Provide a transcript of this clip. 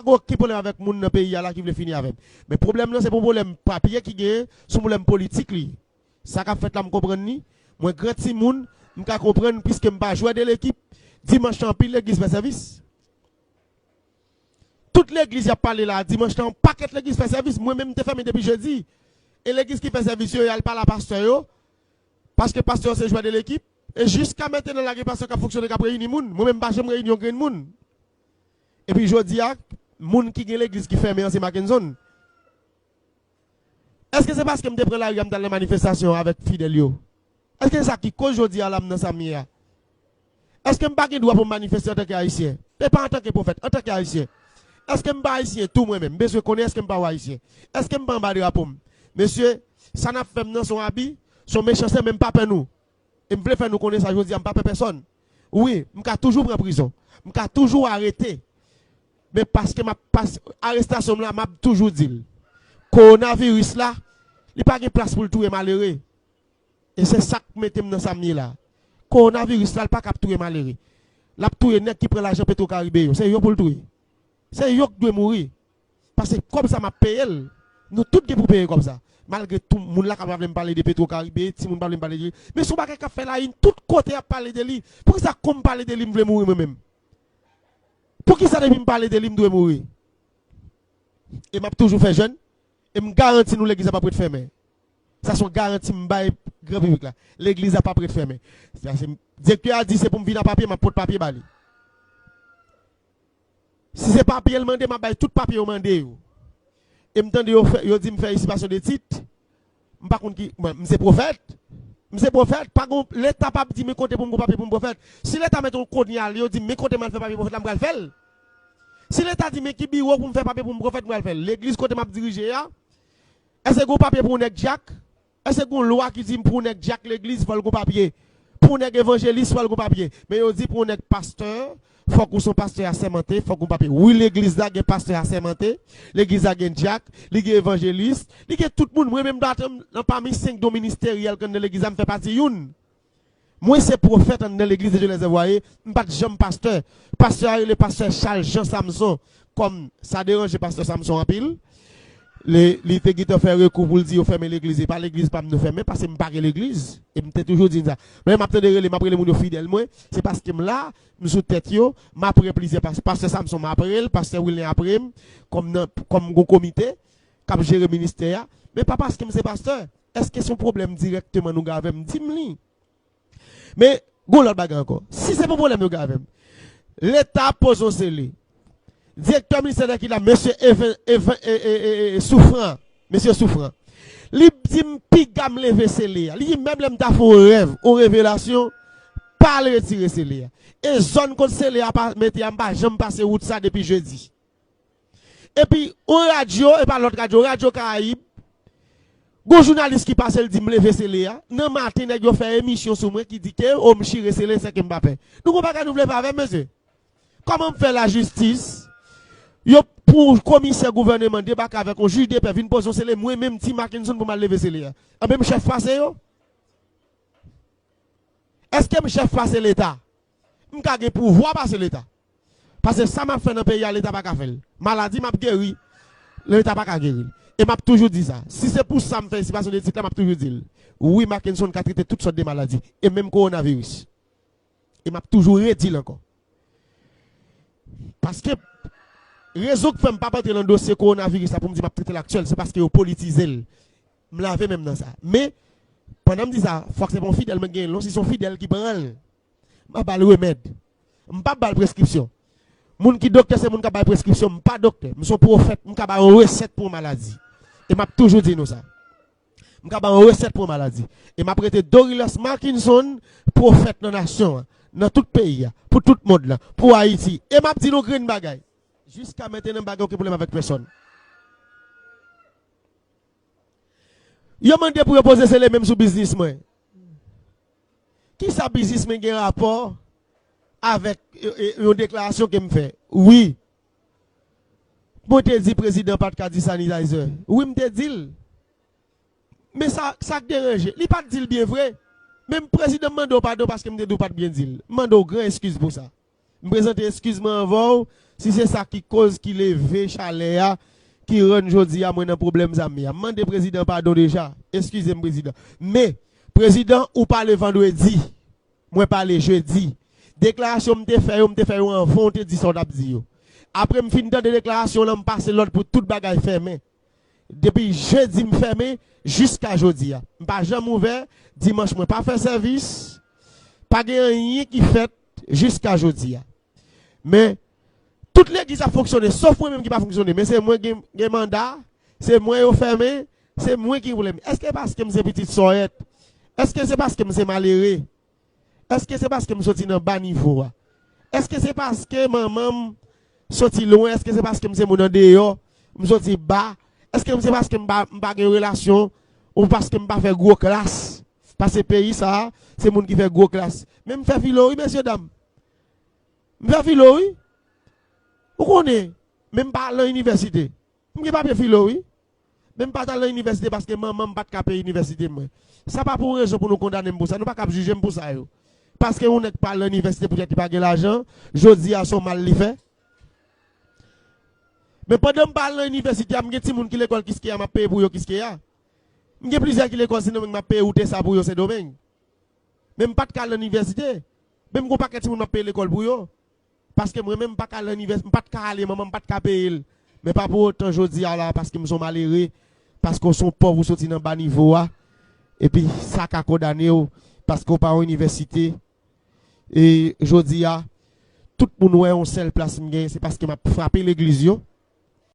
Aucun problème avec moun dans pays là qui veut finir avec. Mais problème là c'est pour problème papier qui gagne, son problème politique li. Ça qu'a fait là me comprendre ni. Moi grand ti moun, m'ka comprendre puisque m'pa jouer de l'équipe dimanche en pile l'église fait service. Toute l'église a parlé là dimanche en paquet l'église fait service, moi même t'ai fermé depuis jeudi. Et l'église qui fait service yo, elle parle à pasteur yo parce que pasteur c'est jouer de l'équipe et jusqu'à maintenant la pasteur qui fonctionne qui réunir moun, moi même pas jamais réunion grand moun. Et puis jodi a moun qui gen l'église qui ferme c'est Mackenzie. Est-ce que c'est parce que me prend la rue dans les manifestations avec fidèles yo? Est-ce que c'est ça qui cause jodi à l'âme dans sa mia? Est-ce que me pas droit pour manifester en tant qu'haïtien? Et pas en tant que prophète, en tant qu'haïtien. Est-ce que me pas haïtien tout moi-même? Monsieur connaît est-ce que me pas haïtien? Est-ce que me pas en drapeau? Monsieur, ça n'a fait dans son habit, son méchanceté même pas pour nous. Et me faire nous connaître ça jodi, me pas personne. Oui, me toujours prendre prison. Me toujours arrêté. Mais parce que ma arrestation là m'a toujours dit coronavirus là il pas de place pour le tout malheureux et c'est ça que mettez dans sa mie là coronavirus là il pas capturer malheureux la tuer net qui prend l'argent Petro-Caribé c'est yo pour le tuer c'est yo qui doit mourir parce que comme ça m'a payé nous tous qui pour payer comme ça malgré tout le monde là capable de parler de Petro-Caribé si monde parle parler de mais son bagage qui fait là tout côté à parler de lui pour ça comme parler de lui me veut mourir moi même. Pour qui ça depuis me parler de lui, doit mourir? Et m'a toujours fait jeune. Et me garantit nous l'église n'a pas prêt de fermer. Ça sont garantie me bail grand public là. L'église n'a pas prêt de fermer. Directeur a dit c'est pour me venir à papier, m'a porte papier bali. Si c'est papier le mandé, m'a bail tout papier au mandé. Et me tande yo dit me faire ici de titre. Par contre qui c'est prophète. Monsieur prophète, pas l'État pas dit mes côtés pour mon papier pour mon prophète. Si l'État met un code il dit mes côtés mal faire papier pour prophète, là me faire. Si l'État dit mes qui bureau pour me faire papier pour mon prophète, me faire. L'église côté m'a diriger là. Est-ce que papier pour nek Jack? Est-ce que loi qui dit pour nek Jack l'église faut le papier? Pour nek évangéliste faut le papier. Mais il dit pour nek pasteur, faut que son pasteur assermenté, faut qu'on papier. Oui, l'église là gen pasteur assermenté, l'église là gen Jack, l'église évangéliste, l'église tout le monde, moi même dans parmi 5 dons ministériels que l'église me fait partie une. Moi c'est prophète dans l'église de Dieu les envoyés, pas de Jean pasteur. Pasteur le pasteur Charles Jean Samson comme ça dérange pasteur Samson en pile. Les qui te fait recours pour dire fermer l'église et pas l'église pas me fermer parce que me parle l'église et me toujours dit ça mais m'a tande relé m'a prélé moun fidèle moi c'est parce que là me sous tête yo m'a prélé plaisir parce que Samson m'a prélé pasteur William après comme comité cap gérer ministère mais pas parce que c'est pasteur est-ce que son problème directement nous gave me dit mais gon l'autre bagarre encore si c'est pas problème nous gave l'état pose au scellé directeur ministère qui là monsieur souffrant monsieur souffrant li dit pigam lever scellé li même l'aime ta font rêve ou révélation pas le retirer scellé et zone contre scellé a pas mettre en bas j'aime passer route ça depuis jeudi et puis au radio et pas l'autre radio Caraïbe gon journaliste qui passe le dit me lever scellé nan matin nèg yo fait émission sur moi qui dit que on me chire scellé c'est que Mbappé nous pas nous voulons pas avec monsieur comment me faire la justice yo pour commissaire gouvernement débarque avec un juge de paix vinn poser c'est moi même ti Mackinson pour mal lever c'est là et même chef face yo est-ce que chef face l'état m'ka gen pouvoir passer l'état parce que ça m'a fait dans pays l'état pas ka faire maladie m'a guéri l'état pas ka guérir et m'a toujours dit ça si c'est pour ça me faire situation de titre m'a toujours dit oui Mackinson ka traiter toutes sortes de maladies et même coronavirus et m'a toujours redit encore parce que raison que fait pas entrer dans le dossier coronavirus pour me dire m'a traiter l'actuel c'est parce que vous politisez me laver même dans ça mais pendant me dit ça faut que c'est bon fidèle me gagne si sont fidèles qui prennent m'a pas le remède m'a pas le prescription moun qui docteur c'est moun qui ba prescription pas docteur me sont prophète m'ka ba recette pour maladie et m'a toujours dit nous ça m'ka ba recette pour maladie et m'a prêté Douglas Mackinson prophète dans nation dans tout pays pour tout le monde là pour Haïti et m'a dit nous green bagay jusqu'à maintenant bagay aucun problème avec personne yo mandé pour poser c'est les mêmes sous business moi qui ça business mais un rapport avec une déclaration que me fait oui moi te dit président pas de sanitizer oui me te dit mais ça dérange il pas dit bien vrai même président mando pardon parce que me dit pas bien dit mando grand excuse pour ça me présenter excuse-moi avant si c'est ça qui cause qui lève chalet qui rend jodi à moi un problème zami. Mande président pardon déjà. Excusez-moi président. Mais président ou parle vendredi, moi parle jeudi. Déclaration me fait en fond te dit son dit. Après me fin de déclaration là me passe l'autre pour toute bagaille fermé. Depuis jeudi me fermé jusqu'à jeudi. Me pas jamais ouvert, dimanche moi pas faire service. Pas rien qui fait jusqu'à jeudi. Mais toute l'église a fonctionné, sauf moi même qui pas fonctionné. Mais c'est moi qui ai mandat, c'est moi qui fermé, c'est moi qui voulais. Est-ce que c'est parce que je suis petite soette? Est-ce que c'est parce que je suis malheureux? Est-ce que c'est parce que je suis dans bas niveau? Est-ce que c'est parce que maman sorti loin? Est-ce que c'est parce que je suis mon dehors? Je sorti bas? Est-ce que c'est parce que je n'ai pas de relation? Ou parce que je n'ai pas fait gros classe? Parce que pays, ça, c'est le monde qui fait gros classe. Même faire philo, oui, messieurs, dames. Faire philo, oui. Vous connaissez? Même pas à l'université. Je n'ai pas fait philo, oui. Même pas à l'université parce que maman n'a pas de l'université. Ça pas pour raison pour nous condamner pour ça. Nous pas juger pour ça. Parce que on n'est pas à l'université pour être pas de l'argent. Je dis à son mal li fait. Mais pendant que je parle à l'université, il y a des gens qui l'école qui a payé pour eux qui il y a plusieurs qui l'école sinon m'a payé ou ça pour eux c'est domaine. Même pas de à l'université. Même qu'on pas que m'a payé l'école pour eux. Parce que moi même pas à l'université, pas de aller maman pas de payer. Mais pas pour autant je dis là parce que nous sommes malheureux parce qu'on sont pauvres sortis dans bas niveau et puis ça qu'a condamné parce qu'on pas à l'université et je dis tout pour nous on seule place c'est parce que m'a frappé l'église